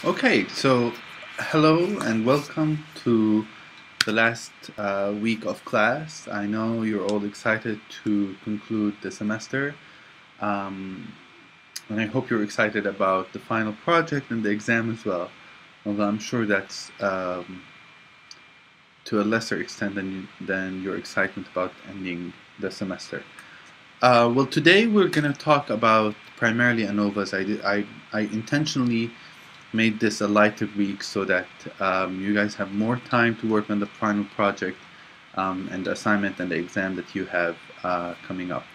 Okay, so hello and welcome to the last week of class. I know you're all excited to conclude the semester, um, and I hope you're excited about the final project and the exam as well. Although I'm sure that's to a lesser extent than your excitement about ending the semester. Well, today we're going to talk about primarily ANOVAs. I intentionally made this a lighter week so that you guys have more time to work on the final project and the assignment and the exam that you have coming up.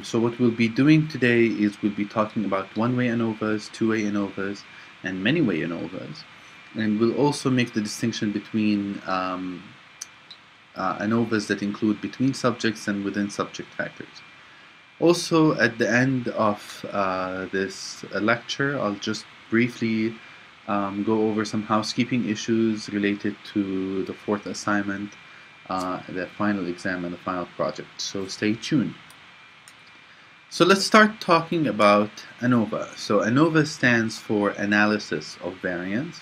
So what we'll be doing today is we'll be talking about one-way ANOVAs, two-way ANOVAs, and many-way ANOVAs. And we'll also make the distinction between ANOVAs that include between subjects and within subject factors. Also, at the end of this lecture, I'll just briefly go over some housekeeping issues related to the fourth assignment, the final exam, and the final project. So stay tuned. So let's start talking about ANOVA. So ANOVA stands for Analysis of Variance,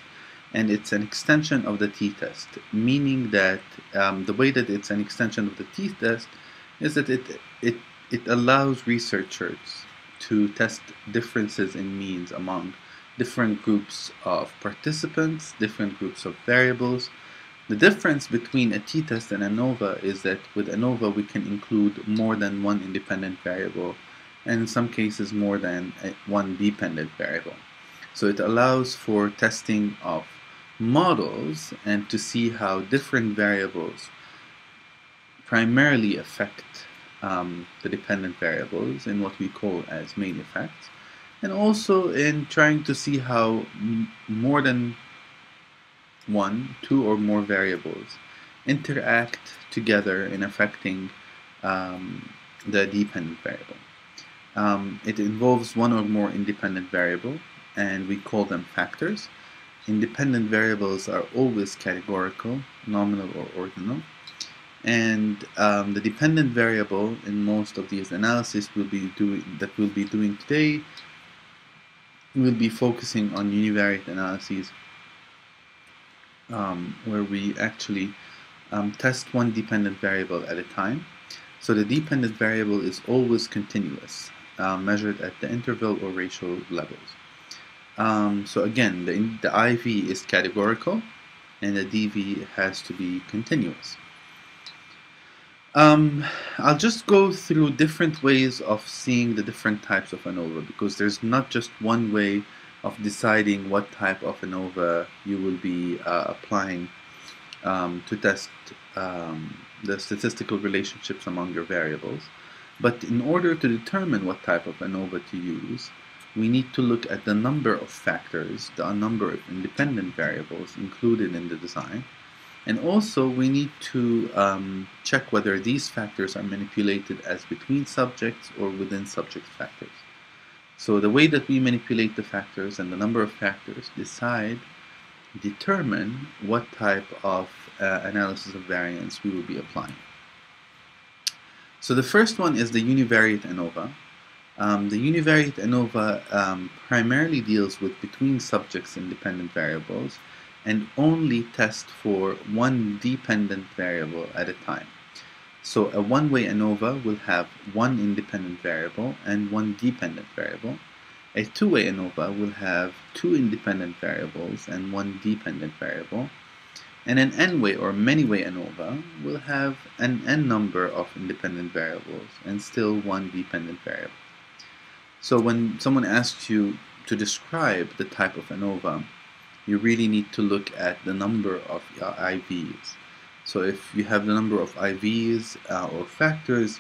and it's an extension of the t-test, meaning that the way that it's an extension of the t-test is that it allows researchers to test differences in means among different groups of participants, different groups of variables. The difference between a t-test and ANOVA is that with ANOVA we can include more than one independent variable, and in some cases more than one dependent variable. So it allows for testing of models and to see how different variables primarily affect the dependent variables in what we call as main effects, and also in trying to see how more than one, two, or more variables interact together in affecting the dependent variable. It involves one or more independent variable, and we call them factors. Independent variables are always categorical, nominal, or ordinal. And the dependent variable in most of these analyses we'll be doing today, we'll be focusing on univariate analyses, where we actually test one dependent variable at a time. So the dependent variable is always continuous, measured at the interval or ratio levels. So again, the IV is categorical, and the DV has to be continuous. I'll just go through different ways of seeing the different types of ANOVA, because there's not just one way of deciding what type of ANOVA you will be applying to test the statistical relationships among your variables. But in order to determine what type of ANOVA to use, we need to look at the number of factors, the number of independent variables included in the design. And also, we need to check whether these factors are manipulated as between subjects or within subject factors. So the way that we manipulate the factors and the number of factors determine what type of analysis of variance we will be applying. So the first one is the univariate ANOVA. The univariate ANOVA primarily deals with between subjects independent variables, and only test for one dependent variable at a time. So a one-way ANOVA will have one independent variable and one dependent variable. A two-way ANOVA will have two independent variables and one dependent variable. And an n-way or many-way ANOVA will have an n number of independent variables and still one dependent variable. So when someone asks you to describe the type of ANOVA, you really need to look at the number of IVs. So if you have the number of IVs or factors,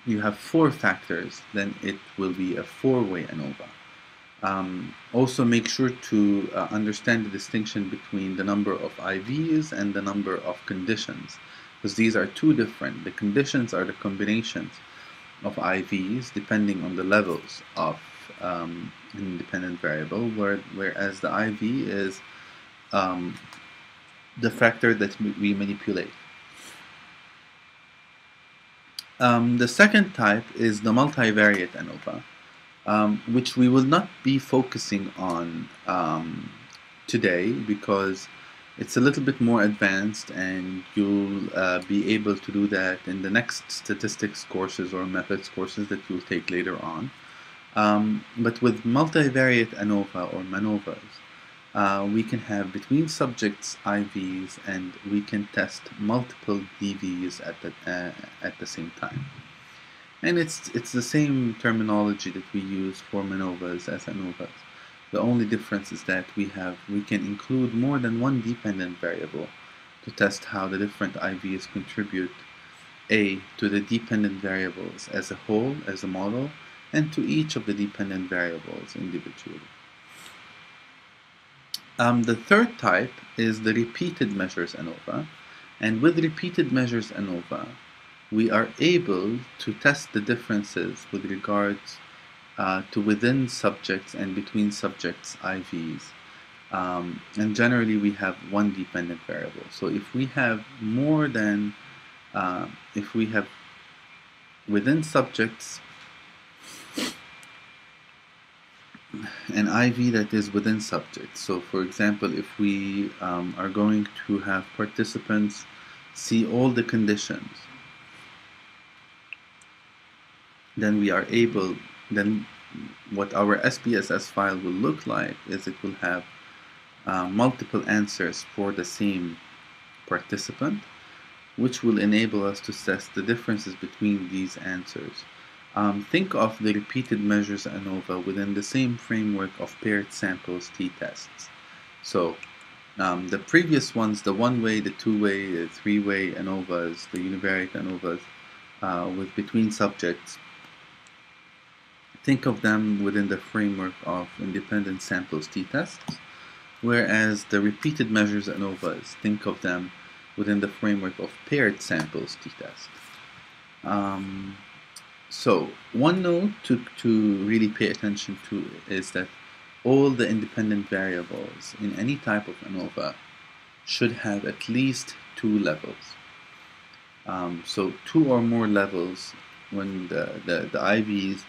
you have four factors, then it will be a four-way ANOVA. Also make sure to understand the distinction between the number of IVs and the number of conditions, because these are two different. The conditions are the combinations of IVs depending on the levels of an independent variable, whereas the IV is the factor that we manipulate. The second type is the multivariate ANOVA. which we will not be focusing on today because it's a little bit more advanced, and you'll be able to do that in the next statistics courses or methods courses that you'll take later on. But with multivariate ANOVA or MANOVAs, we can have between subjects IVs, and we can test multiple DVs at the same time. And it's the same terminology that we use for MANOVAs as ANOVAs. The only difference is that we can include more than one dependent variable to test how the different IVs contribute to the dependent variables as a whole, as a model, and to each of the dependent variables individually. The third type is the repeated measures ANOVA, and with repeated measures ANOVA, we are able to test the differences with regards to within subjects and between subjects IVs. And generally we have one dependent variable. So if we have more than, if we have within subjects an IV that is within subjects. So for example, if we are going to have participants see all the conditions, then we are able, then what our SPSS file will look like is it will have multiple answers for the same participant, which will enable us to test the differences between these answers. Think of the repeated measures ANOVA within the same framework of paired samples t-tests. So the previous ones, the one-way, the two-way, the three-way ANOVAs, the univariate ANOVAs with between subjects, think of them within the framework of independent samples t-tests, whereas the repeated measures ANOVAs, think of them within the framework of paired samples t-tests. So one note to really pay attention to is that all the independent variables in any type of ANOVA should have at least 2 levels. So 2 or more levels when the IVs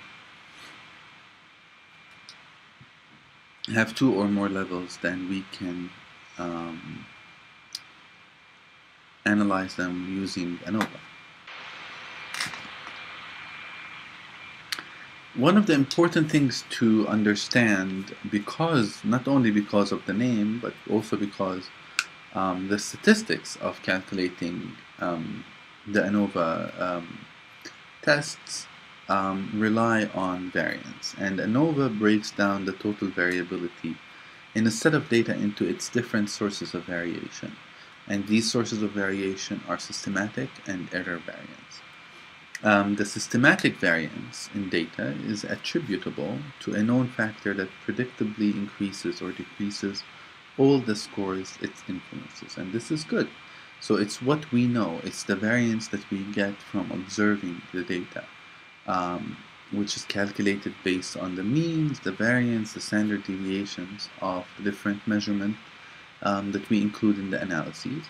have 2 or more levels, then we can analyze them using ANOVA. One of the important things to understand, because not only because of the name, but also because the statistics of calculating the ANOVA tests rely on variance, and ANOVA breaks down the total variability in a set of data into its different sources of variation, and these sources of variation are systematic and error variance. The systematic variance in data is attributable to a known factor that predictably increases or decreases all the scores it influences, and this is good. So it's what we know, it's the variance that we get from observing the data, which is calculated based on the means, the variance, the standard deviations of the different measurements that we include in the analyses.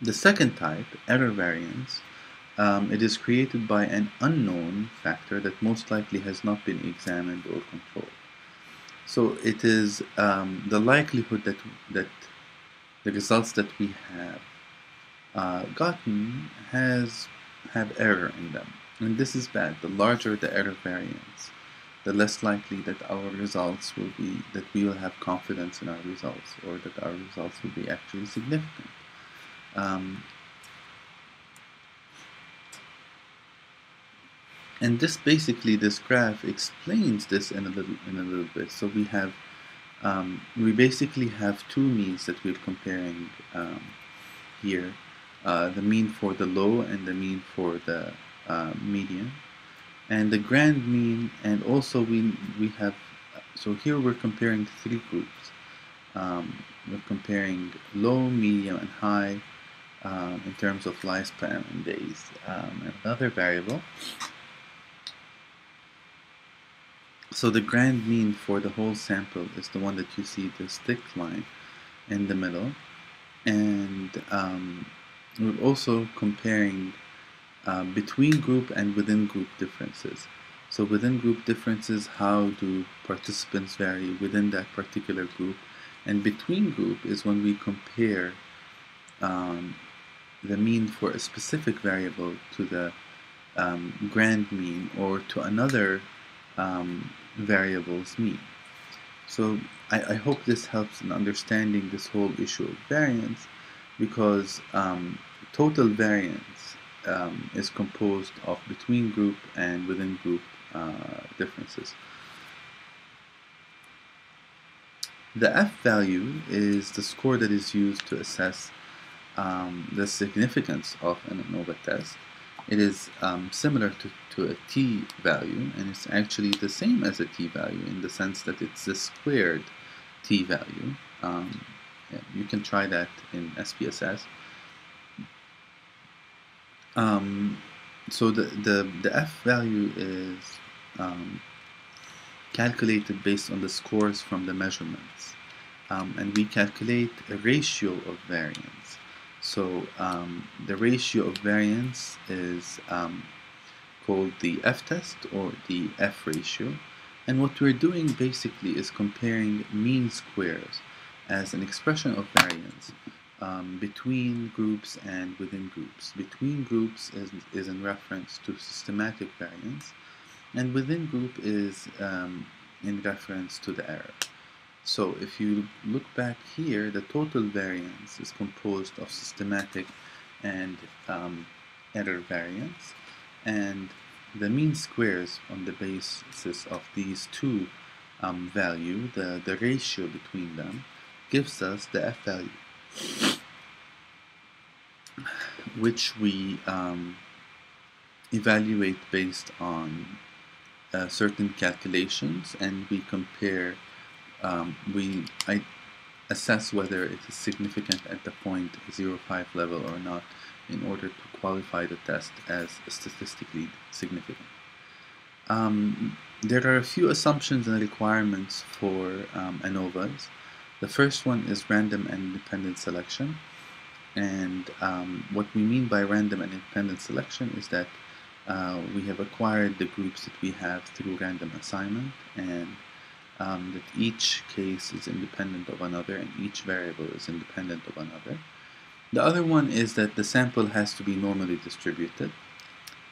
The second type, error variance, it is created by an unknown factor that most likely has not been examined or controlled. So it is the likelihood that the results that we have gotten have error in them, and this is bad. The larger the error variance, the less likely that our results will be, that we will have confidence in our results, or that our results will be actually significant. And this graph explains this in a little bit. So we basically have 2 means that we're comparing here, the mean for the low and the mean for the median, and the grand mean, and also we have, so here we're comparing 3 groups. We're comparing low, medium, and high in terms of lifespan and days. Another variable. So the grand mean for the whole sample is the one that you see, this thick line in the middle, and we're also comparing between group and within group differences. So within group differences, how do participants vary within that particular group? And between group is when we compare um, the mean for a specific variable to the grand mean or to another variable's mean. So I hope this helps in understanding this whole issue of variance, because total variance is composed of between group and within group differences. The F value is the score that is used to assess the significance of an ANOVA test. It is similar to a t value, and it's actually the same as a t value in the sense that it's the squared t value. Yeah, you can try that in SPSS. So the F value is calculated based on the scores from the measurements, and we calculate a ratio of variance. So the ratio of variance is called the F-test or the F-ratio, and what we're doing basically is comparing mean squares as an expression of variance between groups and within groups. Between groups is in reference to systematic variance, and within group is in reference to the error. So if you look back here, the total variance is composed of systematic and error variance, and the mean squares on the basis of these two value, the ratio between them, gives us the F value, which we evaluate based on certain calculations, and we compare, I assess whether it is significant at the 0.05 level or not in order to qualify the test as statistically significant. There are a few assumptions and requirements for ANOVAs. The first one is random and independent selection, and what we mean by random and independent selection is that we have acquired the groups that we have through random assignment, and that each case is independent of another and each variable is independent of another. The other one is that the sample has to be normally distributed.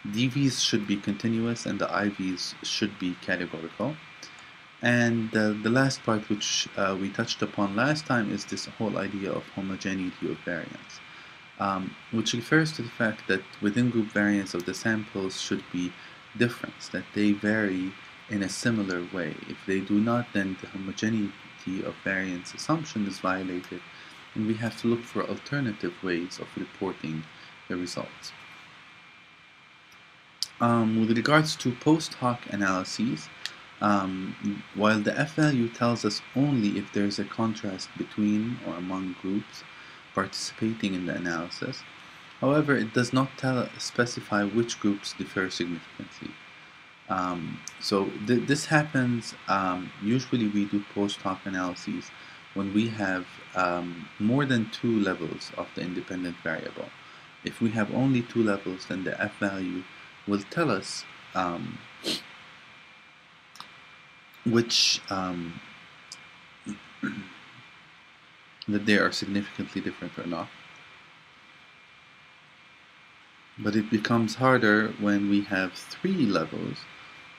DVs should be continuous and the IVs should be categorical. And the last part, which we touched upon last time, is this whole idea of homogeneity of variance, which refers to the fact that within group variance of the samples should be different, that they vary in a similar way. If they do not, then the homogeneity of variance assumption is violated, and we have to look for alternative ways of reporting the results. With regards to post hoc analyses, while the F value tells us only if there is a contrast between or among groups participating in the analysis, however, it does not specify which groups differ significantly. This happens, usually we do post hoc analyses when we have more than 2 levels of the independent variable. If we have only 2 levels, then the F value will tell us which that they are significantly different or not. But it becomes harder when we have 3 levels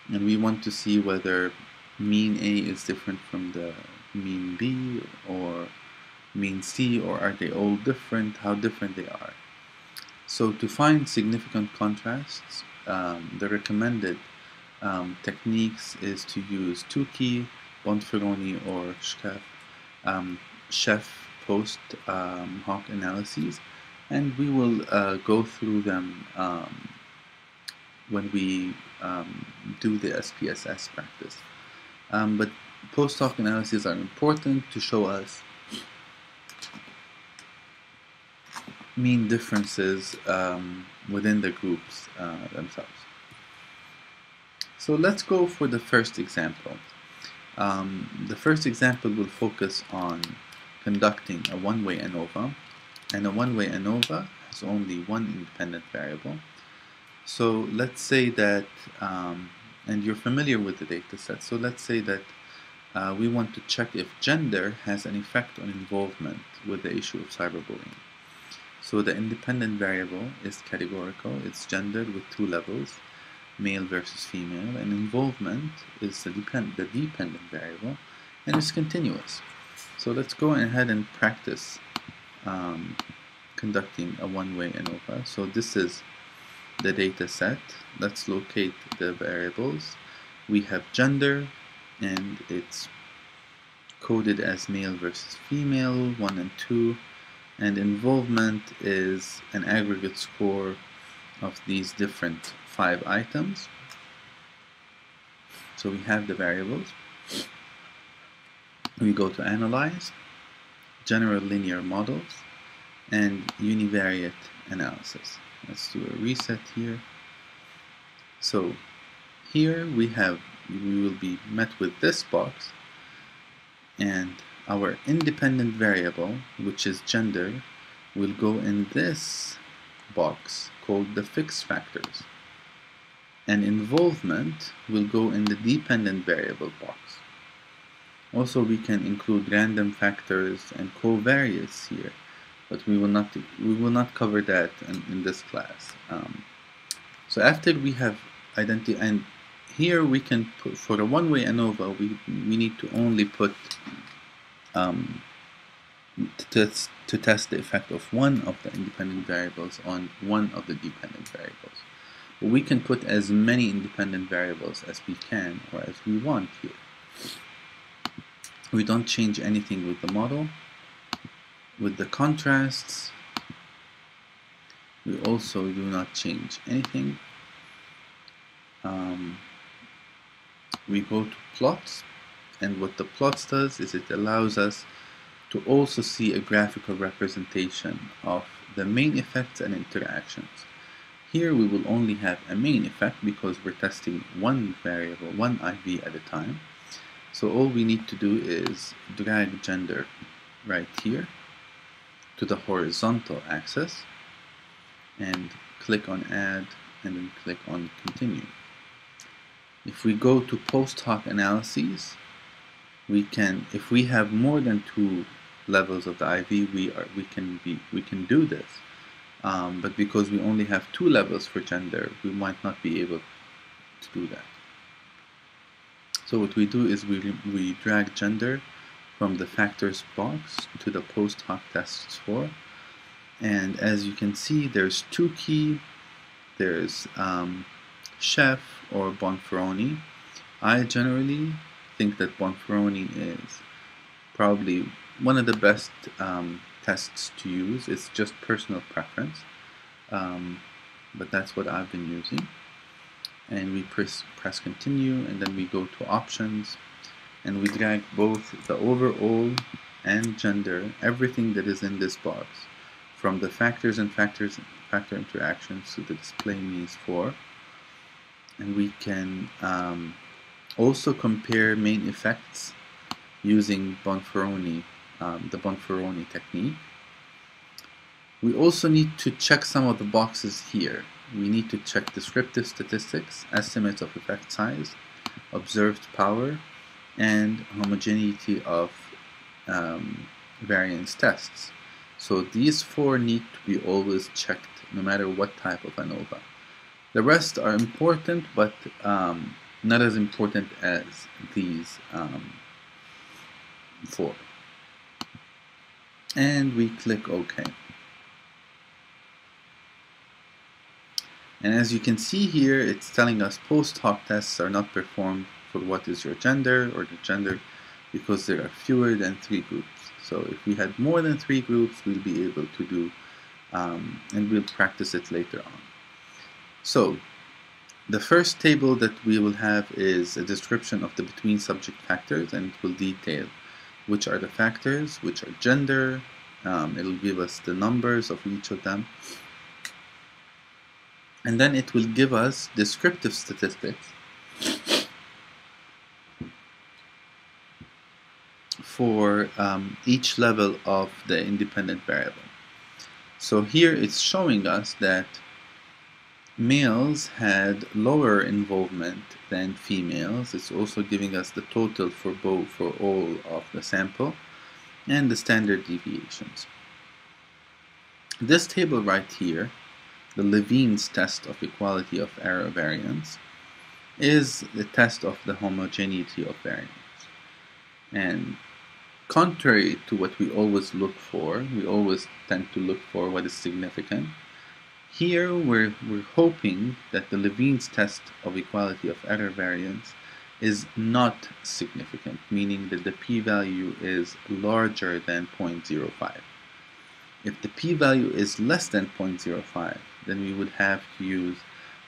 and we want to see whether mean A is different from the mean B or mean C, or are they all different, how different they are. So to find significant contrasts, the recommended techniques is to use Tukey, Bonferroni, or Sheff post hoc analyses, and we will go through them when we do the SPSS practice. But post hoc analyses are important to show us mean differences within the groups themselves. So let's go for the first example. The first example will focus on conducting a one-way ANOVA, and a one-way ANOVA has only one independent variable. So let's say that, and you're familiar with the data set, so let's say that we want to check if gender has an effect on involvement with the issue of cyberbullying. So the independent variable is categorical, it's gendered with two levels, male versus female, and involvement is the dependent variable, and it's continuous. So let's go ahead and practice conducting a one-way ANOVA. So this is the data set. Let's locate the variables. We have gender, and it's coded as male versus female, 1 and 2, and involvement is an aggregate score of these different 5 items. So we have the variables. We go to Analyze, General Linear Models, and Univariate Analysis. Let's do a reset here. So here we will be met with this box, and our independent variable, which is gender, will go in this box called the fixed factors, and involvement will go in the dependent variable box. Also, we can include random factors and covariates here, but we will not cover that in this class. So after we have identified, and here we can put, for a one-way ANOVA, we need to only put to test the effect of one of the independent variables on one of the dependent variables. But we can put as many independent variables as we can or as we want here. We don't change anything with the model. With the contrasts, we also do not change anything. We go to plots, and what the plots does is it allows us to also see a graphical representation of the main effects and interactions. Here we will only have a main effect because we're testing one variable, one IV at a time. So all we need to do is drag gender right here to the horizontal axis and click on add and then click on continue. If we go to post hoc analyses, we can, if we have more than 2 levels of the IV, we can do this. But because we only have 2 levels for gender, we might not be able to do that. So what we do is we drag gender from the factors box to the post hoc test score, and as you can see, there's 2 key. There's chef or Bonferroni. I generally think that Bonferroni is probably one of the best tests to use. It's just personal preference, but that's what I've been using. And we press continue, and then we go to options, and we drag both the overall and gender, everything that is in this box, from the factors and factor interactions to the display means for. And we can also compare main effects using Bonferroni, the Bonferroni technique. We also need to check some of the boxes here. We need to check descriptive statistics, estimates of effect size, observed power, and homogeneity of variance tests. So these 4 need to be always checked no matter what type of ANOVA. The rest are important, but not as important as these 4. And we click OK. And as you can see here, it's telling us post hoc tests are not performed for what is your gender or the gender because there are fewer than 3 groups. So if we had more than 3 groups, we'll be able to do, and we'll practice it later on. So the first table that we will have is a description of the between subject factors, and it will detail which are the factors, which are gender. It'll give us the numbers of each of them. And then it will give us descriptive statistics for each level of the independent variable. So here it's showing us that males had lower involvement than females. It's also giving us the total for both, for all of the sample, and the standard deviations. This table right here, the Levene's test of equality of error variance, is the test of the homogeneity of variance. And contrary to what we always look for, we always tend to look for what is significant. Here we're hoping that the Levene's test of equality of error variance is not significant, meaning that the p-value is larger than 0.05. If the p-value is less than 0.05, then we would have to use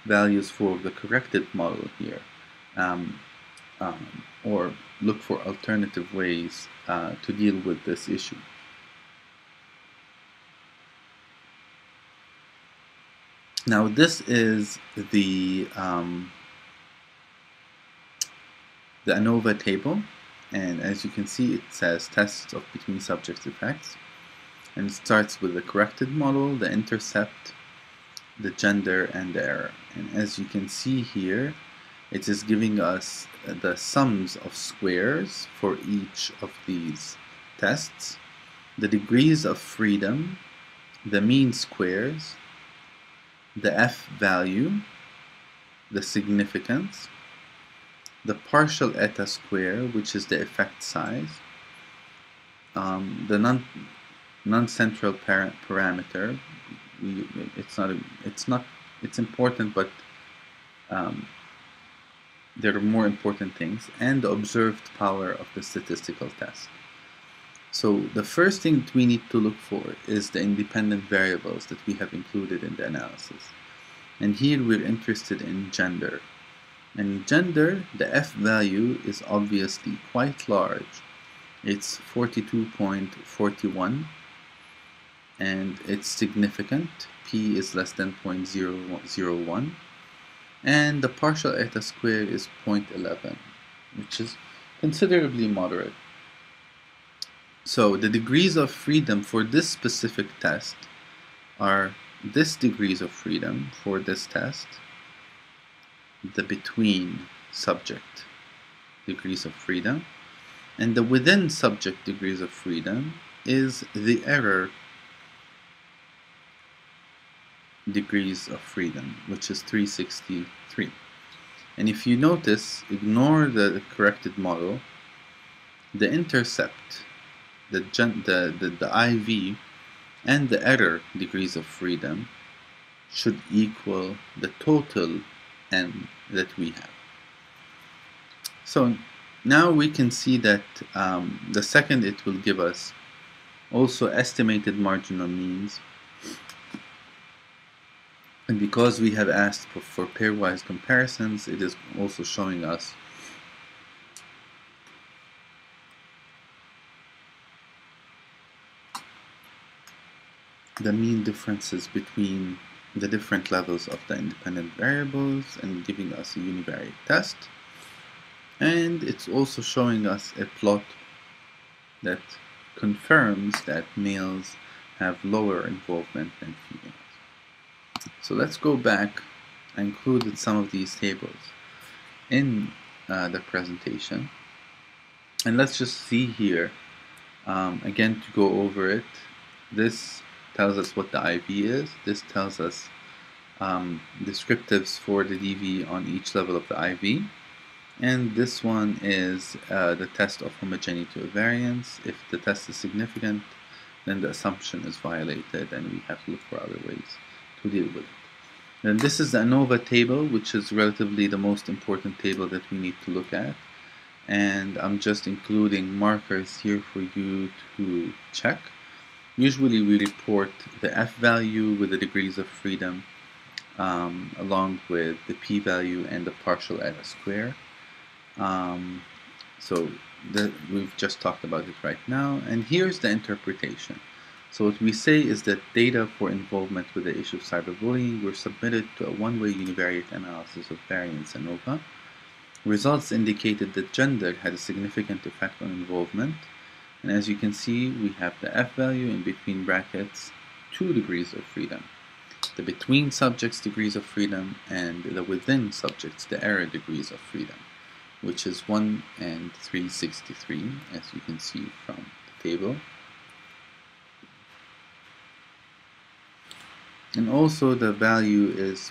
values for the corrected model here, or look for alternative ways to deal with this issue. Now this is the ANOVA table, and as you can see, it says tests of between subjects effects, and it starts with the corrected model, the intercept, the gender, and the error. And as you can see here, it is giving us the sums of squares for each of these tests, the degrees of freedom, the mean squares, the F value, the significance, the partial eta square, which is the effect size, the non-central parameter. It's important, but there are more important things, and the observed power of the statistical test. So the first thing that we need to look for is the independent variables that we have included in the analysis. And here we're interested in gender. And in gender, the F value is obviously quite large. It's 42.41, and it's significant. P is less than 0.001. And the partial eta square is 0.11, which is considerably moderate. So the degrees of freedom for this specific test are this degrees of freedom for this test, the between subject degrees of freedom, and the within subject degrees of freedom is the error degrees of freedom, which is 363. And if you notice, ignore the corrected model, the intercept, the IV, and the error degrees of freedom should equal the total n that we have. So now we can see that the second, it will give us also estimated marginal means. And because we have asked for pairwise comparisons, it is also showing us the mean differences between the different levels of the independent variables and giving us a univariate test. And it's also showing us a plot that confirms that males have lower involvement than females. So let's go back. I included some of these tables in the presentation, and let's just see here again to go over it. This tells us what the IV is. This tells us descriptives for the DV on each level of the IV, and this one is the test of homogeneity of variance. If the test is significant, then the assumption is violated and we have to look for other ways to deal with it. And this is the ANOVA table, which is relatively the most important table that we need to look at. And I'm just including markers here for you to check. Usually we report the F value with the degrees of freedom along with the P value and the partial eta square. We've just talked about it right now. And here's the interpretation. So what we say is that data for involvement with the issue of cyberbullying were submitted to a one-way univariate analysis of variance ANOVA. Results indicated that gender had a significant effect on involvement. And as you can see, we have the F value in between brackets, 2 degrees of freedom. the between subjects degrees of freedom, and the within subjects, the error degrees of freedom, which is 1 and 363, as you can see from the table. And also the value is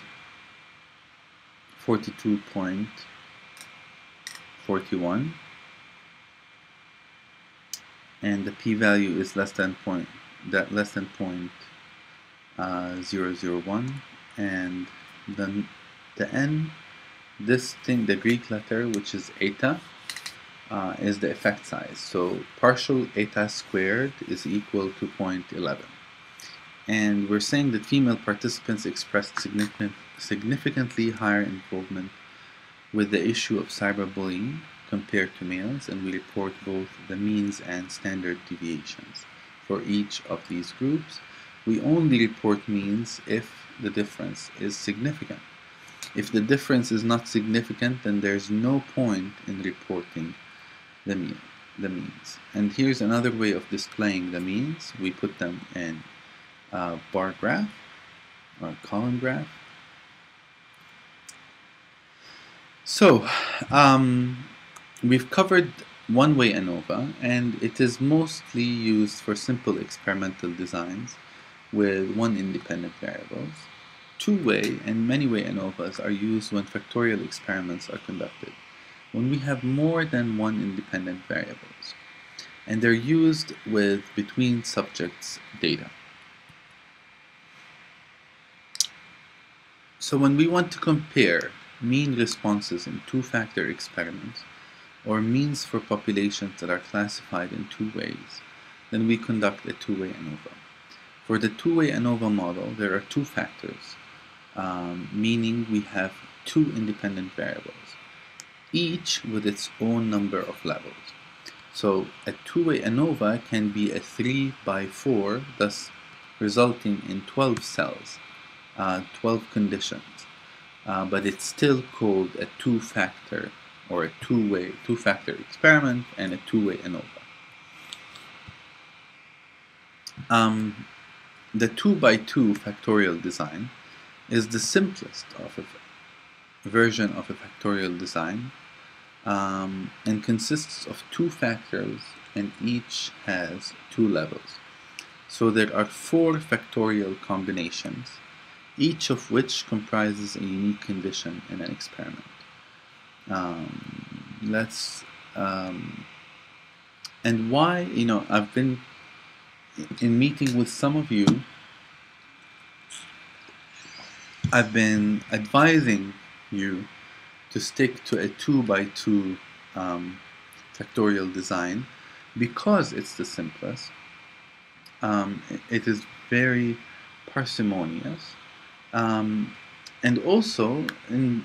42.41, and the p-value is less than 0.001, and then the n, this thing, the Greek letter, which is eta, is the effect size. So partial eta squared is equal to 0.11. And we're saying that female participants expressed significantly higher involvement with the issue of cyberbullying compared to males, and we report both the means and standard deviations for each of these groups. We only report means if the difference is significant. If the difference is not significant, then there's no point in reporting the means. And here's another way of displaying the means. We put them in a bar graph or a column graph. So we've covered one-way ANOVA, and it is mostly used for simple experimental designs with one independent variables. Two-way and many-way ANOVAs are used when factorial experiments are conducted, when we have more than one independent variables, and they're used with between subjects data. So when we want to compare mean responses in two-factor experiments, or means for populations that are classified in two ways, then we conduct a two-way ANOVA. For the two-way ANOVA model, there are two factors, meaning we have two independent variables, each with its own number of levels. So a two-way ANOVA can be a 3 by 4, thus resulting in 12 cells, 12 conditions, but it's still called a two-factor or a two-factor experiment and a two-way ANOVA. The 2 by 2 factorial design is the simplest of a version of a factorial design, and consists of two factors, and each has two levels. So there are 4 factorial combinations, each of which comprises a unique condition in an experiment. And why, I've been in meeting with some of you, I've been advising you to stick to a 2 by 2 factorial design because it's the simplest. It is very parsimonious, and also in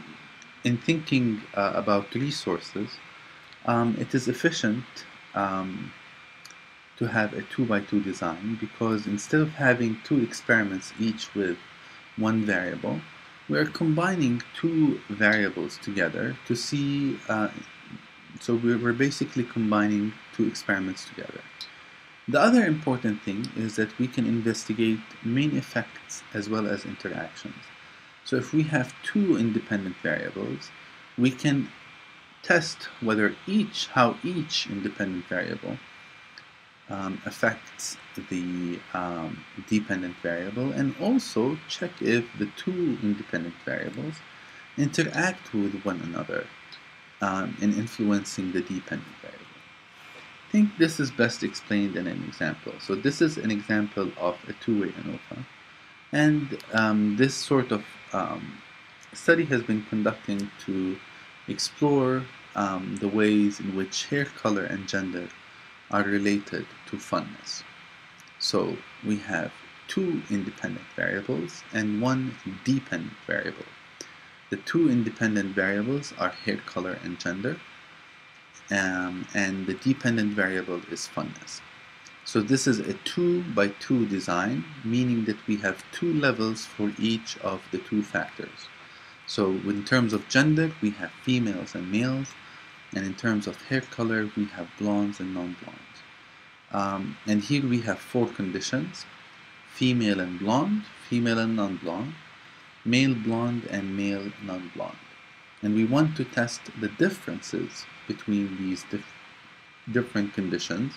thinking about resources, it is efficient to have a 2 by 2 design, because instead of having 2 experiments each with one variable, we are combining 2 variables together to see, so we're basically combining 2 experiments together. The other important thing is that we can investigate main effects as well as interactions. So if we have 2 independent variables, we can test how each independent variable affects the dependent variable, and also check if the 2 independent variables interact with one another in influencing the dependent variable. I think this is best explained in an example. So this is an example of a two-way ANOVA, and this sort of study has been conducting to explore the ways in which hair color and gender are related to funness. So we have 2 independent variables and 1 dependent variable. The 2 independent variables are hair color and gender, and the dependent variable is funness. So this is a 2 by 2 design, meaning that we have 2 levels for each of the 2 factors. So in terms of gender, we have females and males, and in terms of hair color, we have blondes and non-blondes. And here we have 4 conditions: female and blonde, female and non-blonde, male blonde and male non-blonde. And we want to test the differences between these different conditions.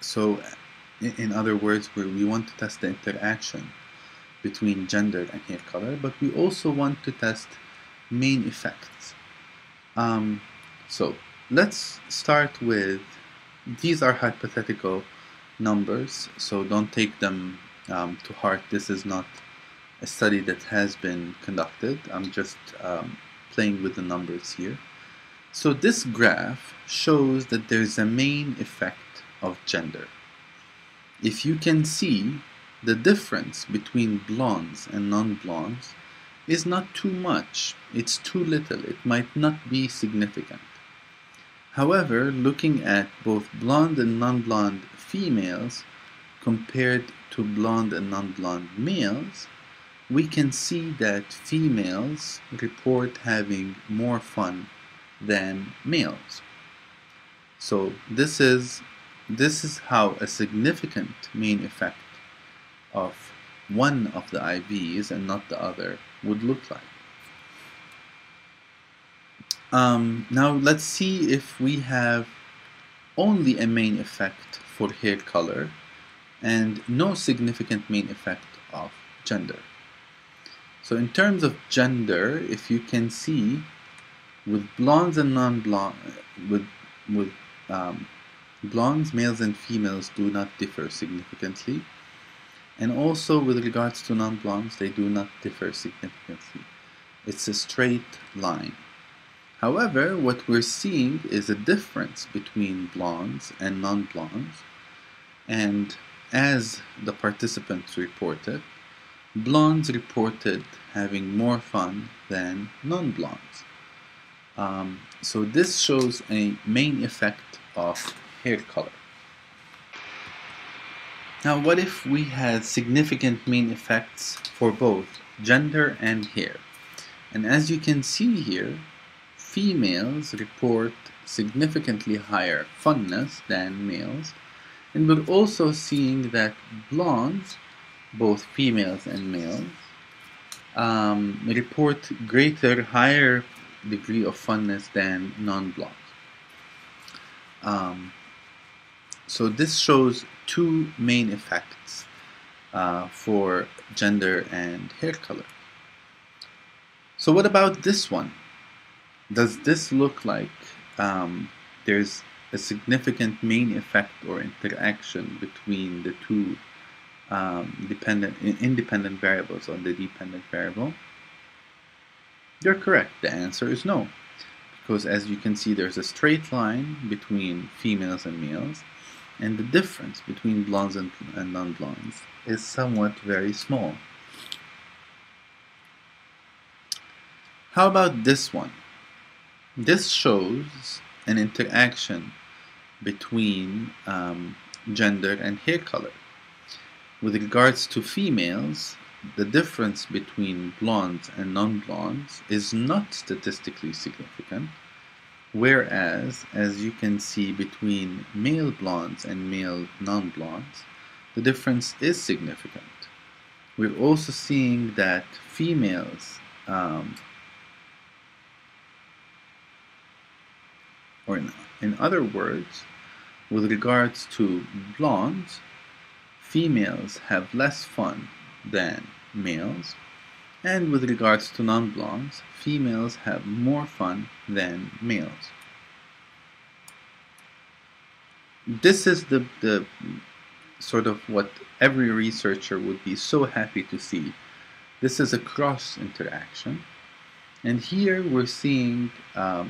So in other words, we want to test the interaction between gender and hair color, but we also want to test main effects. So let's start with, these are hypothetical numbers, so don't take them to heart. This is not a study that has been conducted. I'm just playing with the numbers here. So this graph shows that there's a main effect of gender. If you can see, the difference between blondes and non-blondes is not too much. It's too little. It might not be significant. However, looking at both blonde and non-blonde females compared to blonde and non-blonde males, we can see that females report having more fun than males. So this is how a significant main effect of one of the IVs and not the other would look like. Now let's see if we have only a main effect for hair color and no significant main effect of gender. So in terms of gender, if you can see, with blondes and non-blonde, with blondes, males and females do not differ significantly, and also with regards to non-blondes, they do not differ significantly. It's a straight line. However, what we're seeing is a difference between blondes and non-blondes, and as the participants reported, blondes reported having more fun than non-blondes. So this shows a main effect of hair color. Now, what if we had significant main effects for both gender and hair? And as you can see here, females report significantly higher funness than males, and we're also seeing that blondes, both females and males, report higher degree of funness than non-blondes. So this shows two main effects for gender and hair color. So what about this one? Does this look like there's a significant main effect or interaction between the two independent variables on the dependent variable? You're correct. The answer is no, because as you can see, there's a straight line between females and males, and the difference between blondes and non-blondes is somewhat very small. How about this one? This shows an interaction between gender and hair color. With regards to females, the difference between blondes and non-blondes is not statistically significant, whereas, as you can see, between male blondes and male non-blondes, the difference is significant. We're also seeing that females, or in other words, with regards to blondes, females have less fun than males, and with regards to non-blondes, females have more fun than males. This is the sort of what every researcher would be so happy to see. This is a cross interaction, and here we're seeing a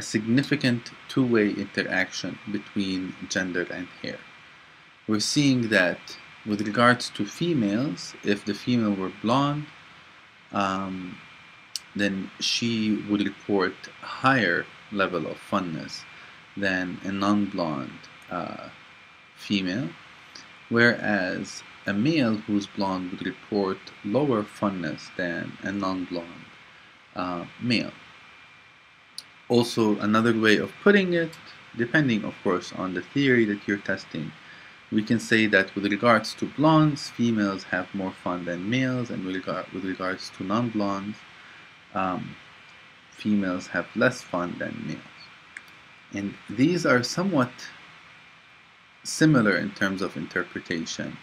significant two-way interaction between gender and hair. We're seeing that with regards to females, if the female were blonde, then she would report a higher level of funness than a non-blonde female, whereas a male who's blonde would report lower funness than a non-blonde male. Also, another way of putting it, depending of course on the theory that you're testing, we can say that with regards to blondes, females have more fun than males, and with regards to non-blondes, females have less fun than males. And these are somewhat similar in terms of interpretation.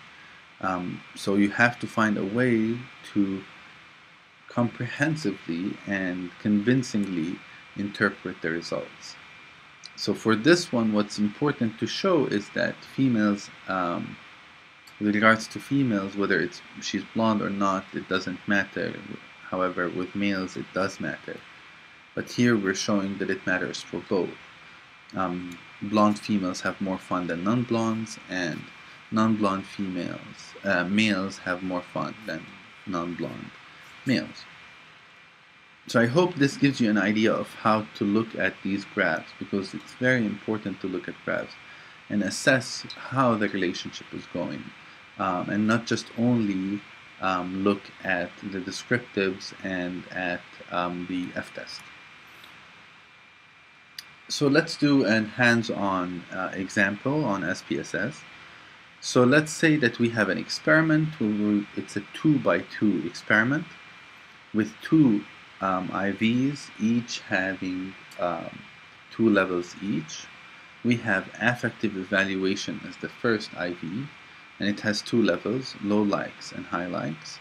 So you have to find a way to comprehensively and convincingly interpret the results. So for this one, what's important to show is that females, with regards to females, whether she's blonde or not, it doesn't matter. However, with males, it does matter. But here we're showing that it matters for both. Blonde females have more fun than non-blondes, and non-blonde males have more fun than non-blonde males. So I hope this gives you an idea of how to look at these graphs, because it's very important to look at graphs and assess how the relationship is going, and not just only look at the descriptives and at the f-test. So let's do a hands-on example on SPSS. So let's say that we have an experiment. It's a 2x2 experiment with two IVs, each having 2 levels each. We have affective evaluation as the first IV, and it has 2 levels, low likes and high likes.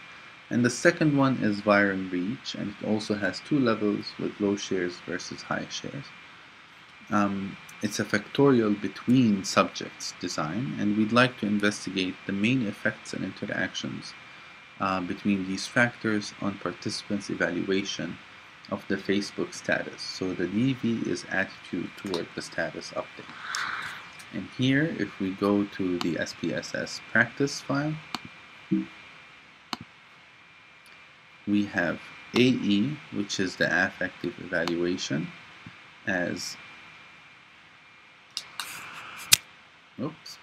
And the second one is viral reach, and it also has 2 levels with low shares versus high shares. It's a factorial between subjects design, and we'd like to investigate the main effects and interactions between these factors on participants' evaluation of the Facebook status. So the DV is attitude toward the status update. And here, if we go to the SPSS practice file, we have AE, which is the affective evaluation, as oops.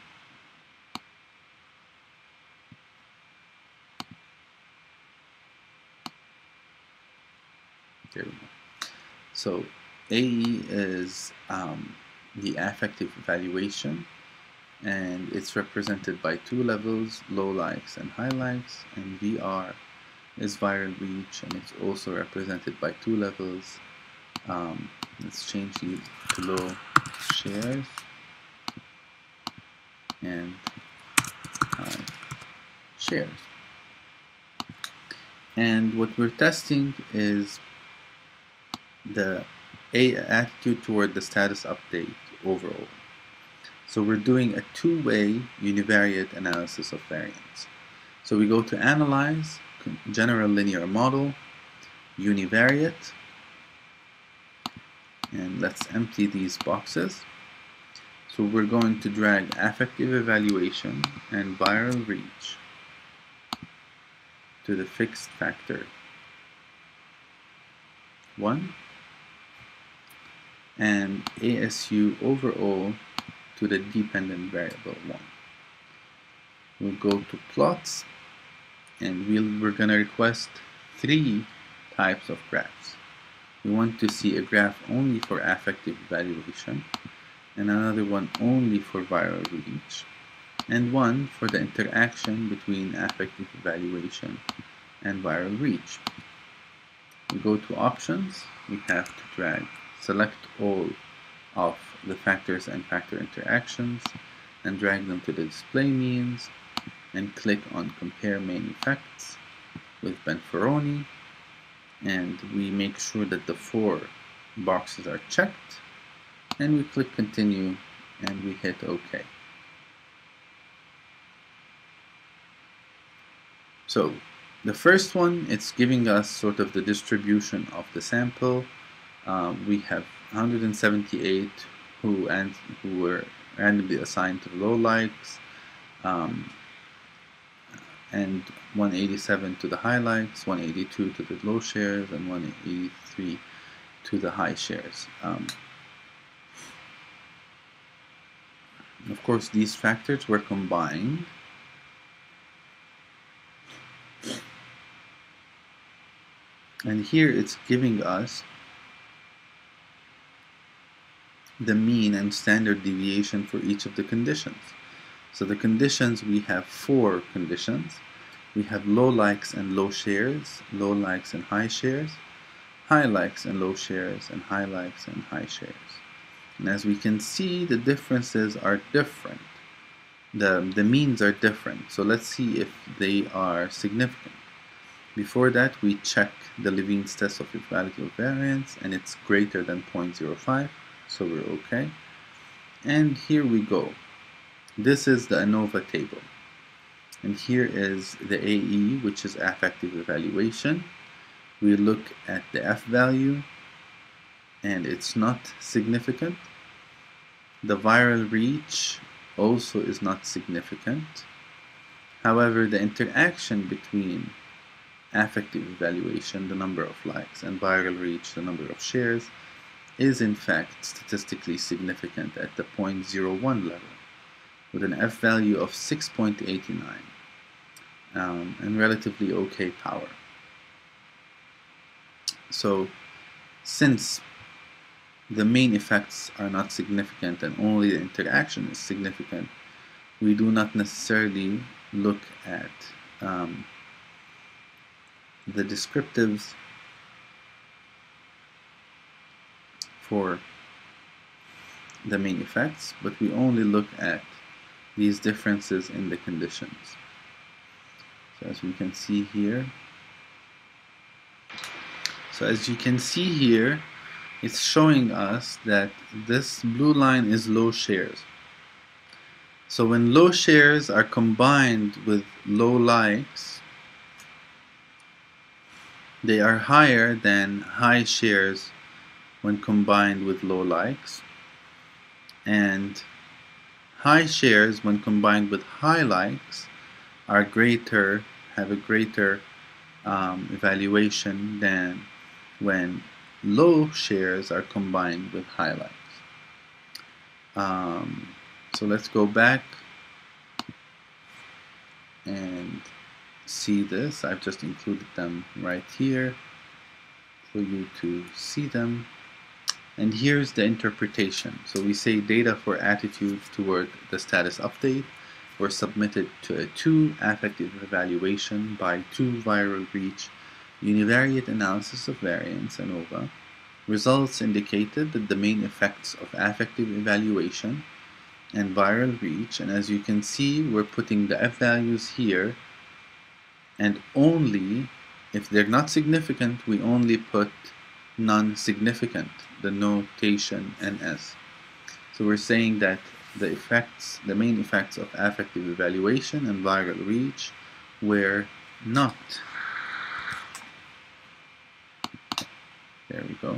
There we go. So AE is the affective evaluation, and it's represented by 2 levels, low likes and high likes, and VR is viral reach, and it's also represented by 2 levels. Let's change these to low shares and high shares. And what we're testing is the attitude toward the status update overall. So we're doing a 2-way univariate analysis of variance. So we go to Analyze, General Linear Model, Univariate, and let's empty these boxes. So we're going to drag affective evaluation and viral reach to the fixed factor 1, and ASU overall to the dependent variable 1. We'll go to plots, and we're going to request 3 types of graphs. We want to see a graph only for affective evaluation, and another one only for viral reach, and one for the interaction between affective evaluation and viral reach. We go to options, we have to select all of the factors and factor interactions and drag them to the display means, and click on compare main effects with Benferroni, and we make sure that the 4 boxes are checked, and we click continue and we hit OK. So the first one, it's giving us sort of the distribution of the sample. We have 178 who were randomly assigned to low likes, and 187 to the high likes, 182 to the low shares, and 183 to the high shares. Of course, these factors were combined. And here it's giving us the mean and standard deviation for each of the conditions. So the conditions, we have 4 conditions. We have low likes and low shares, low likes and high shares, high likes and low shares, and high likes and high shares. And as we can see, the differences are different. The means are different. So let's see if they are significant. Before that, we check the Levene's test of equality of variance, and it's greater than 0.05, so we're okay. And here we go. This is the ANOVA table. And here is the AE, which is affective evaluation. We look at the F value, and it's not significant. The viral reach also is not significant. However, the interaction between affective evaluation, the number of likes, and viral reach, the number of shares, is in fact statistically significant at the 0.01 level, with an F value of 6.89 and relatively okay power. So since the main effects are not significant and only the interaction is significant, we do not necessarily look at the descriptives for the main effects, but we only look at these differences in the conditions. So as you can see here, it's showing us that this blue line is low shares. So when low shares are combined with low likes, they are higher than high shares when combined with low likes, and high shares when combined with high likes are greater, have a greater evaluation than when low shares are combined with high likes. So let's go back and see this. I've just included them right here for you to see them. And here's the interpretation. So we say data for attitude toward the status update were submitted to a 2 affective evaluation by 2 viral reach univariate analysis of variance ANOVA. Results indicated that the main effects of affective evaluation and viral reach, and as you can see, we're putting the F values here, and only if they're not significant, we only put non-significant, the notation NS. So we're saying that the main effects of affective evaluation and viral reach were not, there we go,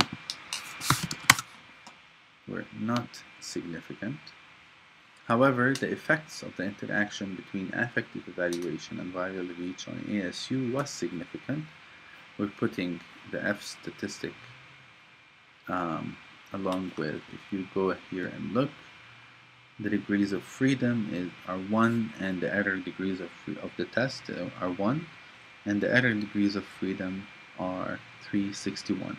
were not significant. However, the effects of the interaction between affective evaluation and viral reach on ASU was significant. We're putting the F statistic along with, if you go here and look, the degrees of freedom are 1, and the error degrees of the test are 1, and the error degrees of freedom are 361.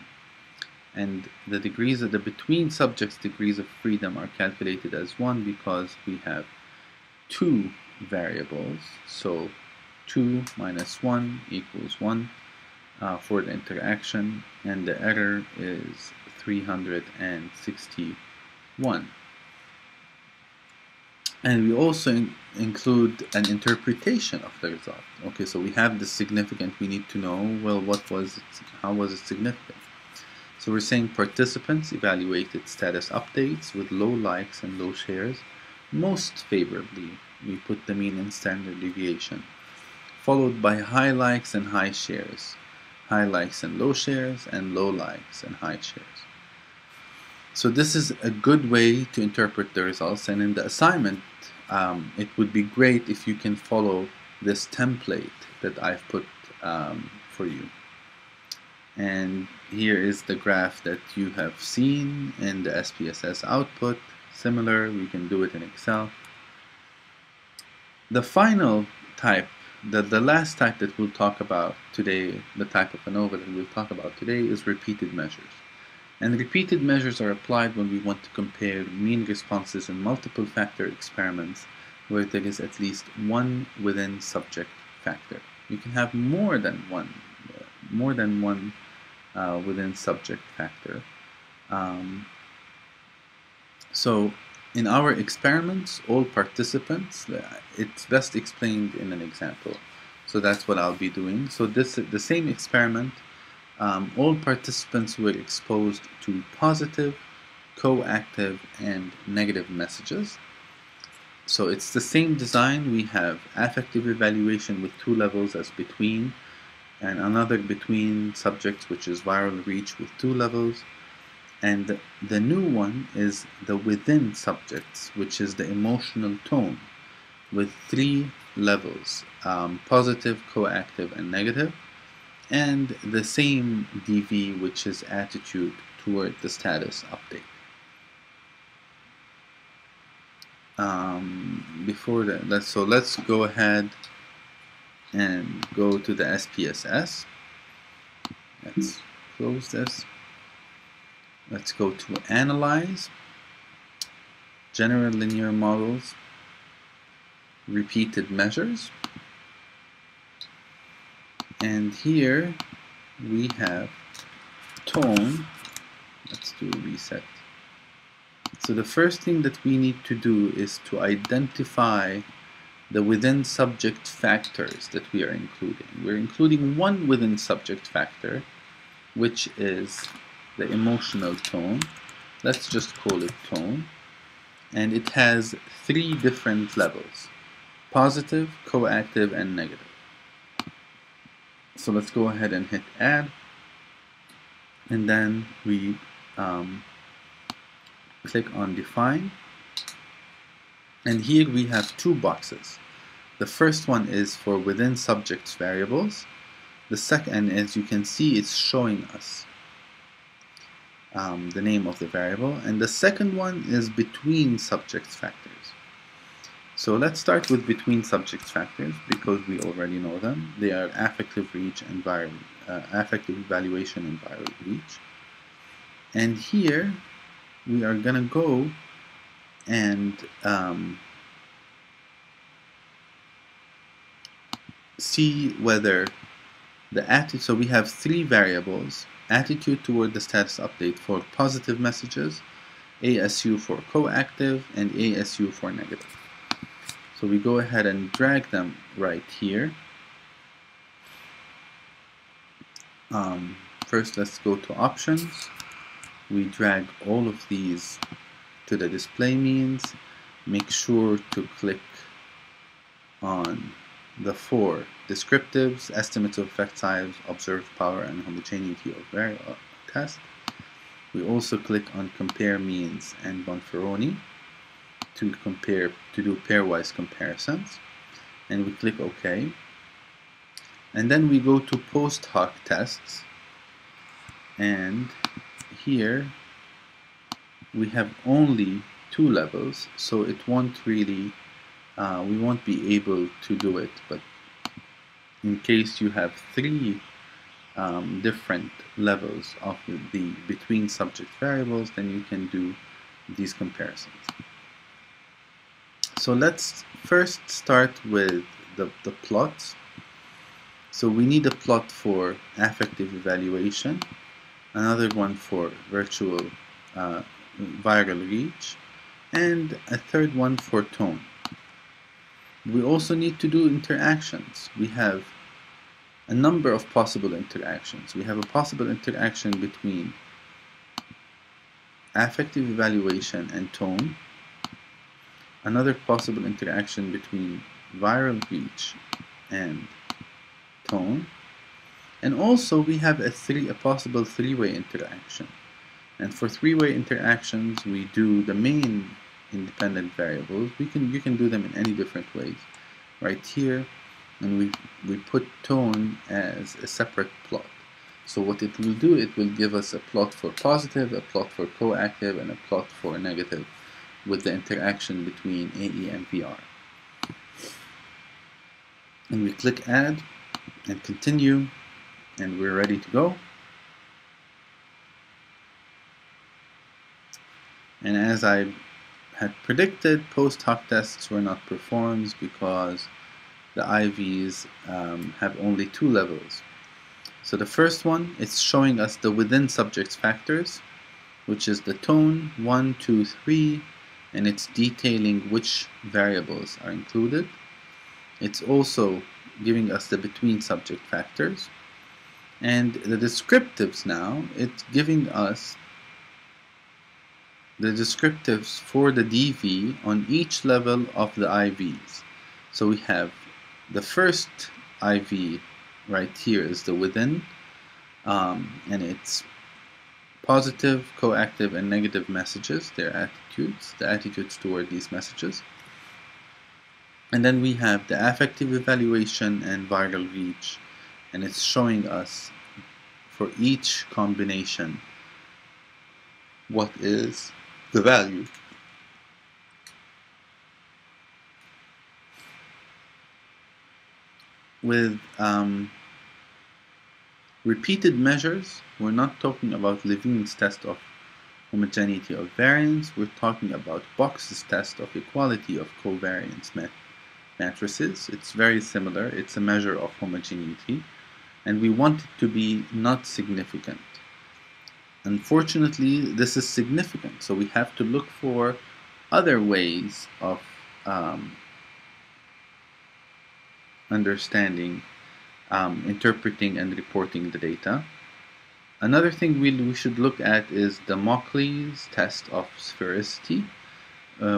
And the degrees of the between subjects degrees of freedom are calculated as 1 because we have 2 variables. So 2 minus 1 equals 1 for the interaction, and the error is 361. And we also include an interpretation of the result. Okay, so we have the significant. We need to know, well, how was it significant? So we're saying participants evaluated status updates with low likes and low shares most favorably. We put the mean and standard deviation, followed by high likes and high shares, high likes and low shares, and low likes and high shares. So this is a good way to interpret the results, and in the assignment it would be great if you can follow this template that I've put for you. And here is the graph that you have seen in the SPSS output. Similar, we can do it in Excel. The final type, the last type that we'll talk about today, the type of ANOVA that we'll talk about today, is repeated measures. And repeated measures are applied when we want to compare mean responses in multiple factor experiments where there is at least one within subject factor. You can have more than one within subject factor. So in our experiments, all participants, it's best explained in an example. So that's what I'll be doing. So the same experiment, all participants were exposed to positive, coactive, and negative messages. So it's the same design. We have affective evaluation with two levels as between, and another between subjects, which is viral reach with two levels. And the new one is the within subjects, which is the emotional tone, with three levels, positive, coactive, and negative, and the same DV, which is attitude toward the status update. Before that, let's go ahead and go to the SPSS. Let's close this. Let's go to Analyze, General Linear Models, Repeated Measures, and here we have tone. Let's do a reset. So the first thing that we need to do is to identify the within subject factors that we are including. We're including one within subject factor, which is the emotional tone. Let's just call it tone. And it has three different levels: positive, coactive, and negative. So let's go ahead and hit add. And then we click on define. And here we have two boxes. The first one is for within subjects variables. The second, as you can see, it's showing us the name of the variable, and the second one is between subjects factors. So let's start with between subjects factors because we already know them. They are affective reach and viral, affective evaluation and viral reach. And here we are gonna go and see whether the attitude. So we have three variables: attitude toward the status update for positive messages, ASU for coactive, and ASU for negative. So we go ahead and drag them right here. First, let's go to options. We drag all of these to the display means. Make sure to click on the four descriptives: estimates of effect size, observed power, and homogeneity of variable test. We also click on compare means and Bonferroni to do pairwise comparisons, and we click OK. And then we go to post hoc tests, and here we have only two levels, so it won't really we won't be able to do it. But in case you have three different levels of the between subject variables, then you can do these comparisons. So let's first start with the plots. So we need a plot for affective evaluation, another one for virtual viral reach, and a third one for tone. We also need to do interactions. We have a number of possible interactions. We have a possible interaction between affective evaluation and tone, another possible interaction between viral reach and tone, and also we have a possible three-way interaction. And for three-way interactions, we do the main independent variables. You can do them in any different ways. Right here, and we put tone as a separate plot. So what it will do, it will give us a plot for positive, a plot for coactive, and a plot for negative, with the interaction between AE and VR. And we click add and continue, and we're ready to go. And as I had predicted, post hoc tests were not performed because the IVs have only 2 levels. So the first one is showing us the within subjects factors, which is the tone 1, 2, 3, and it's detailing which variables are included. It's also giving us the between subject factors. And the descriptives now, it's giving us the descriptives for the DV on each level of the IVs. So we have the first IV right here is the within, and it's positive, coactive, and negative messages, their attitudes, the attitudes toward these messages. And then we have the affective evaluation and viral reach, and it's showing us for each combination what is the value. With repeated measures, we're not talking about Levene's test of homogeneity of variance, we're talking about Box's test of equality of covariance matrices. It's very similar, it's a measure of homogeneity, and we want it to be not significant. Unfortunately, this is significant, so we have to look for other ways of understanding, interpreting and reporting the data. Another thing we should look at is the Mauchly's test of sphericity,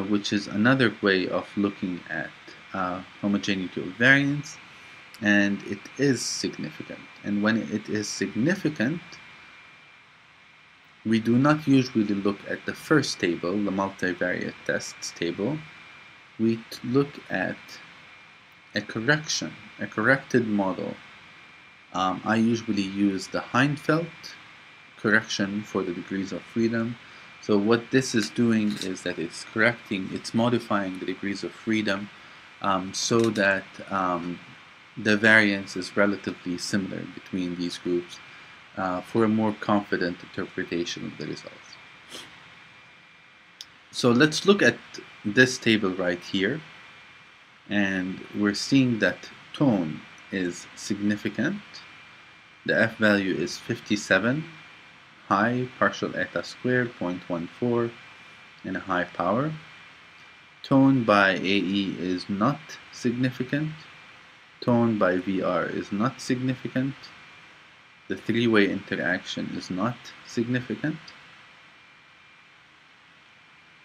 which is another way of looking at homogeneity of variance, and it is significant. And when it is significant, we do not usually look at the first table, the multivariate tests table. We look at a corrected model. I usually use the Heinfeld correction for the degrees of freedom. So what this is doing is that it's modifying the degrees of freedom so that the variance is relatively similar between these groups for a more confident interpretation of the results. So let's look at this table right here, and we're seeing that tone is significant. The F value is 57, high, partial eta squared, 0.14, and a high power. Tone by AE is not significant. Tone by VR is not significant. The three-way interaction is not significant.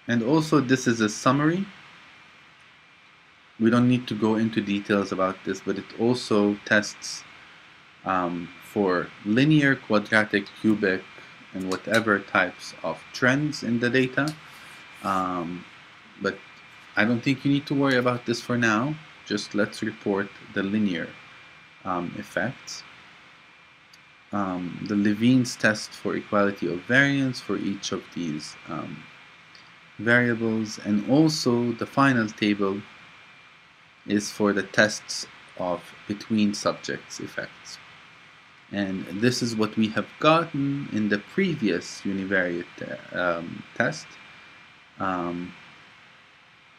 And also, this is a summary. We don't need to go into details about this, but it also tests for linear, quadratic, cubic, and whatever types of trends in the data. But I don't think you need to worry about this for now. Just let's report the linear effects. The Levene's test for equality of variance for each of these variables, and also the final table is for the tests of between subjects effects. And this is what we have gotten in the previous univariate test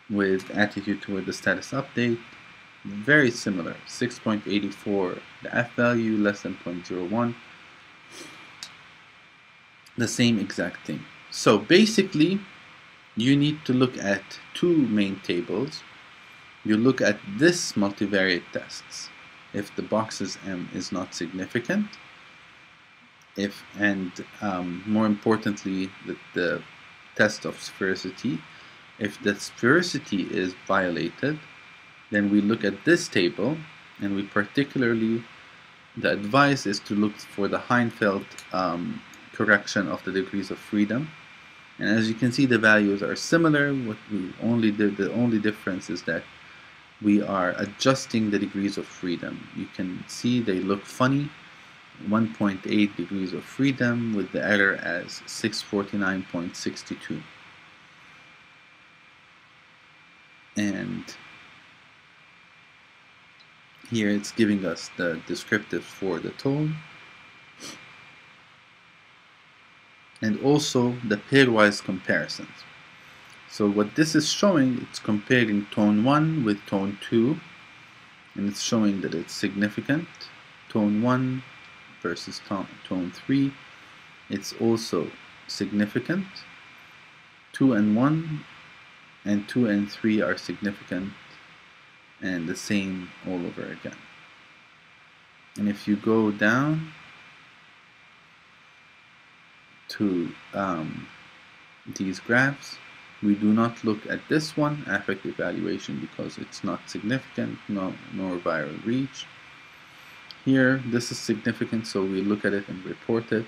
with attitude toward the status update. Very similar, 6.84, the F value less than 0.01, the same exact thing. So basically, you need to look at two main tables. You look at this multivariate tests. If the Box's M is not significant, more importantly, the test of sphericity. If the sphericity is violated, then we look at this table, and we particularly, the advice is to look for the Heinfeld correction of the degrees of freedom. And as you can see, the values are similar. What we only did, the only difference is that we are adjusting the degrees of freedom. You can see they look funny. 1.8 degrees of freedom with the error as 649.62. And here it's giving us the descriptives for the tone. And also the pairwise comparisons. So what this is showing, it's comparing tone 1 with tone 2, and it's showing that it's significant. Tone 1 versus tone 3, it's also significant. 2 and 1 and 2 and 3 are significant, and the same all over again. And if you go down to these graphs, we do not look at this one, affect evaluation, because it's not significant, nor viral reach. Here, this is significant, so we look at it and report it.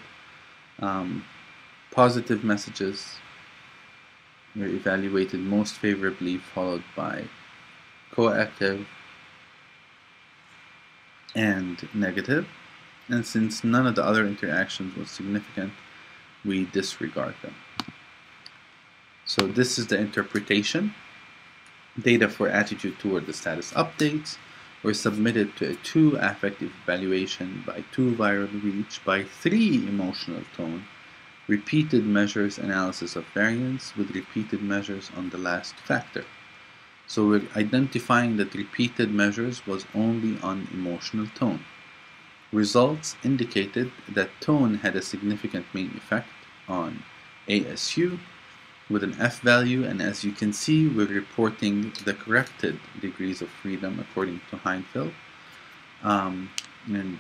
Positive messages were evaluated most favorably, followed by coactive and negative. And since none of the other interactions was significant, we disregard them. So this is the interpretation. Data for attitude toward the status updates were submitted to a 2 affective evaluation, by 2 viral reach, by 3 emotional tone, repeated measures analysis of variance with repeated measures on the last factor. So we're identifying that repeated measures was only on emotional tone. Results indicated that tone had a significant main effect on ASU with an F value, and as you can see, we're reporting the corrected degrees of freedom according to Heinfeld, and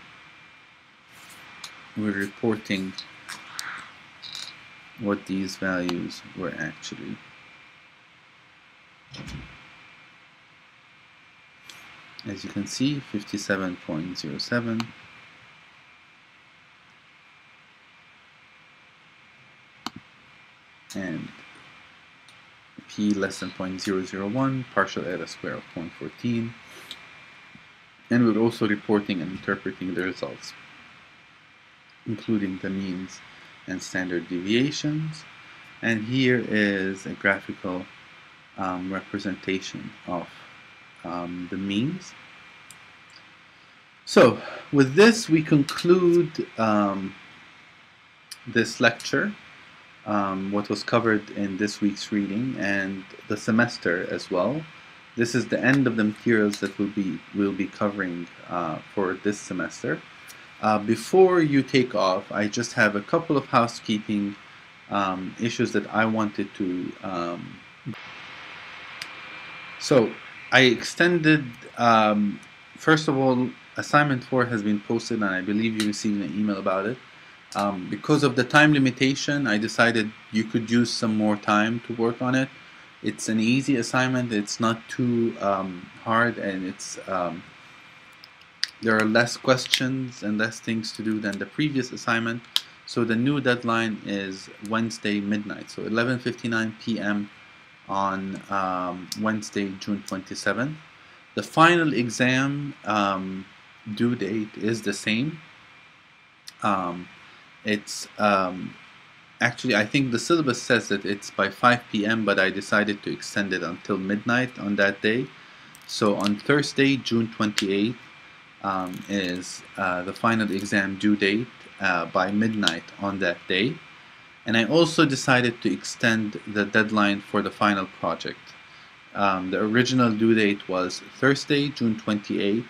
we're reporting what these values were actually. As you can see, 57.07, and p less than 0.001, partial error square of 0.14, and we're also reporting and interpreting the results, including the means and standard deviations. And here is a graphical representation of the means. So with this, we conclude this lecture, what was covered in this week's reading and the semester as well. This is the end of the materials that we'll be covering for this semester. Before you take off, I just have a couple of housekeeping issues that I wanted to. So I extended. First of all, assignment 4 has been posted, and I believe you received an email about it. Because of the time limitation, I decided you could use some more time to work on it. It's an easy assignment. It's not too hard, and it's there are less questions and less things to do than the previous assignment. So the new deadline is Wednesday midnight, so 11:59 p.m. on Wednesday, June 27th. The final exam due date is the same. It's actually, I think the syllabus says that it's by 5 p.m., but I decided to extend it until midnight on that day. So on Thursday, June 28th, is the final exam due date by midnight on that day. And I also decided to extend the deadline for the final project. The original due date was Thursday, June 28th.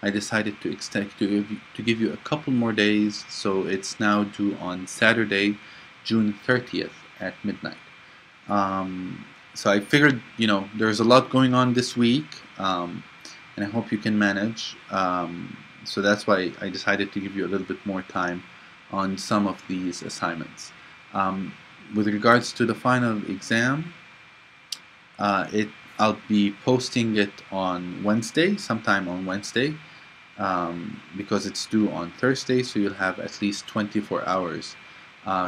I decided to extend to give you a couple more days, so it's now due on Saturday, June 30th at midnight. So I figured, you know, there's a lot going on this week, and I hope you can manage. So that's why I decided to give you a little bit more time on some of these assignments. With regards to the final exam, I'll be posting it on Wednesday, sometime on Wednesday, because it's due on Thursday, so you'll have at least 24 hours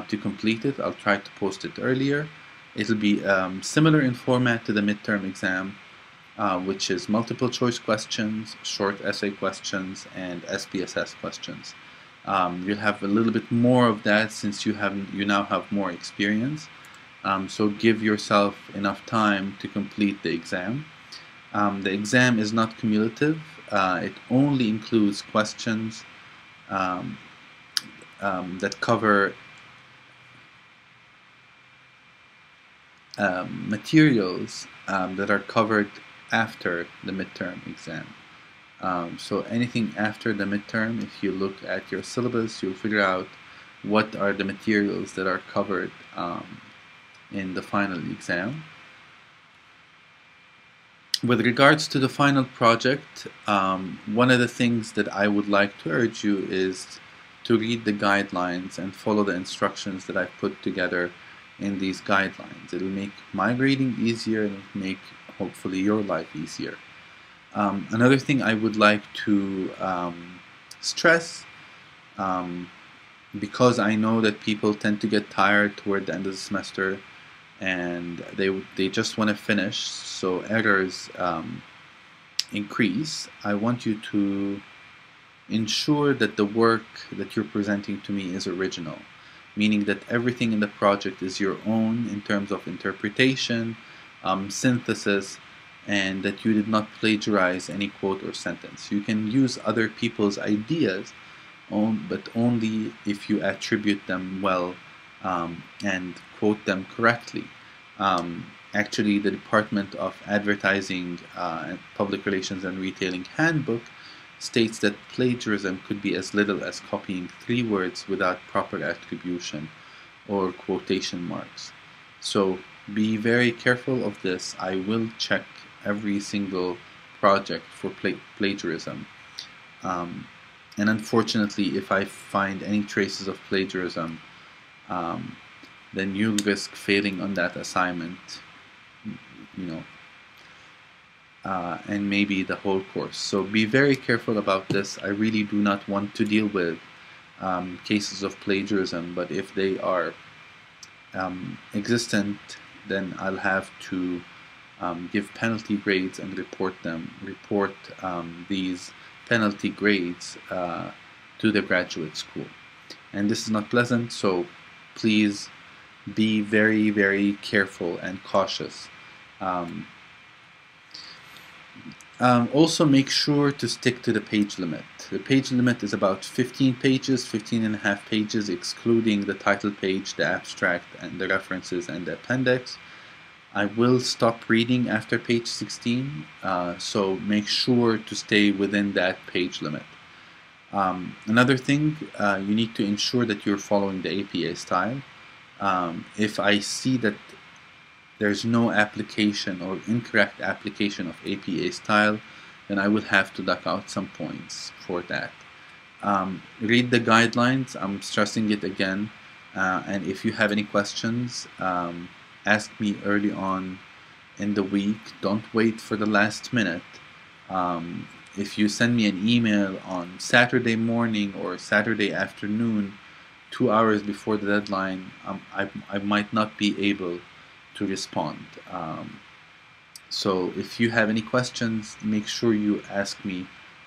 to complete it. I'll try to post it earlier. It'll be similar in format to the midterm exam, which is multiple choice questions, short essay questions, and SPSS questions. You'll have a little bit more of that since you now have more experience. So give yourself enough time to complete the exam. The exam is not cumulative. It only includes questions that cover materials that are covered after the midterm exam. So anything after the midterm, if you look at your syllabus, you'll figure out what are the materials that are covered in the final exam. With regards to the final project, one of the things that I would like to urge you is to read the guidelines and follow the instructions that I've put together in these guidelines. It'll make my grading easier and it'll make hopefully your life easier. Another thing I would like to stress, because I know that people tend to get tired toward the end of the semester and they just want to finish, so errors increase. I want you to ensure that the work that you're presenting to me is original, meaning that everything in the project is your own in terms of interpretation, synthesis, and that you did not plagiarize any quote or sentence. You can use other people's ideas, but only if you attribute them well and quote them correctly. Actually, the Department of Advertising, Public Relations and Retailing Handbook states that plagiarism could be as little as copying 3 words without proper attribution or quotation marks. So be very careful of this. I will check every single project for plagiarism. And unfortunately, if I find any traces of plagiarism, then you risk failing on that assignment, and maybe the whole course. So be very careful about this. I really do not want to deal with cases of plagiarism, but if they are existent, then I'll have to give penalty grades and report these penalty grades to the graduate school. And this is not pleasant, so please be very, very careful and cautious. Also make sure to stick to the page limit. The page limit is about 15 pages, 15 and a half pages, excluding the title page, the abstract, and the references and the appendix. I will stop reading after page 16, so make sure to stay within that page limit. Another thing, you need to ensure that you're following the APA style. If I see that there's no application or incorrect application of APA style, then I will have to duck out some points for that. Read the guidelines. I'm stressing it again. And if you have any questions, ask me early on in the week. Don't wait for the last minute. If you send me an email on Saturday morning or Saturday afternoon, 2 hours before the deadline, I might not be able to respond. So if you have any questions, make sure you ask me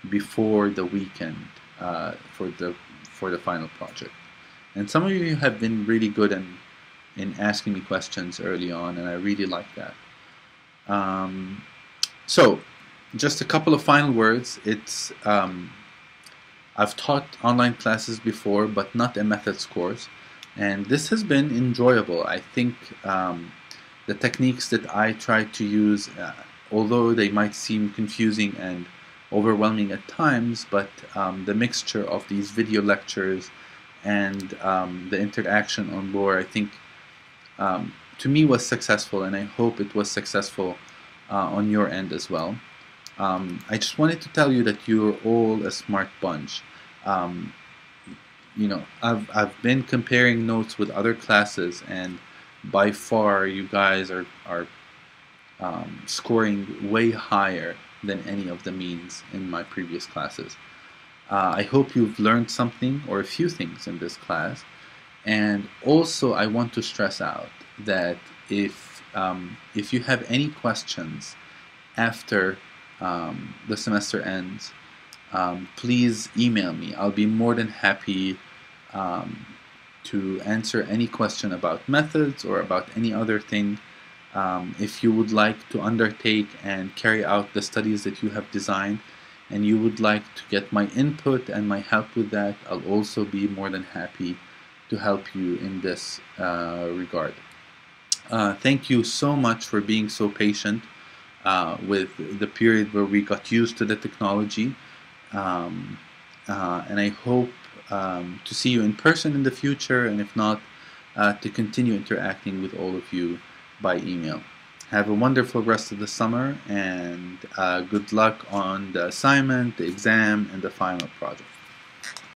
before the weekend for the final project. And some of you have been really good in asking me questions early on, and I really like that. So just a couple of final words. It's I've taught online classes before, but not a methods course, and this has been enjoyable. I think the techniques that I try to use, although they might seem confusing and overwhelming at times, but the mixture of these video lectures and the interaction on board, I think to me was successful, and I hope it was successful on your end as well. I just wanted to tell you that you're all a smart bunch. I've been comparing notes with other classes, and by far you guys are scoring way higher than any of the means in my previous classes. I hope you've learned something or a few things in this class, and also I want to stress out that if you have any questions after the semester ends, please email me. I'll be more than happy to answer any question about methods or about any other thing. If you would like to undertake and carry out the studies that you have designed, and you would like to get my input and my help with that, I'll also be more than happy to help you in this regard. Thank you so much for being so patient with the period where we got used to the technology. Um, and I hope to see you in person in the future, and if not, to continue interacting with all of you by email. Have a wonderful rest of the summer, and good luck on the assignment, the exam, and the final project.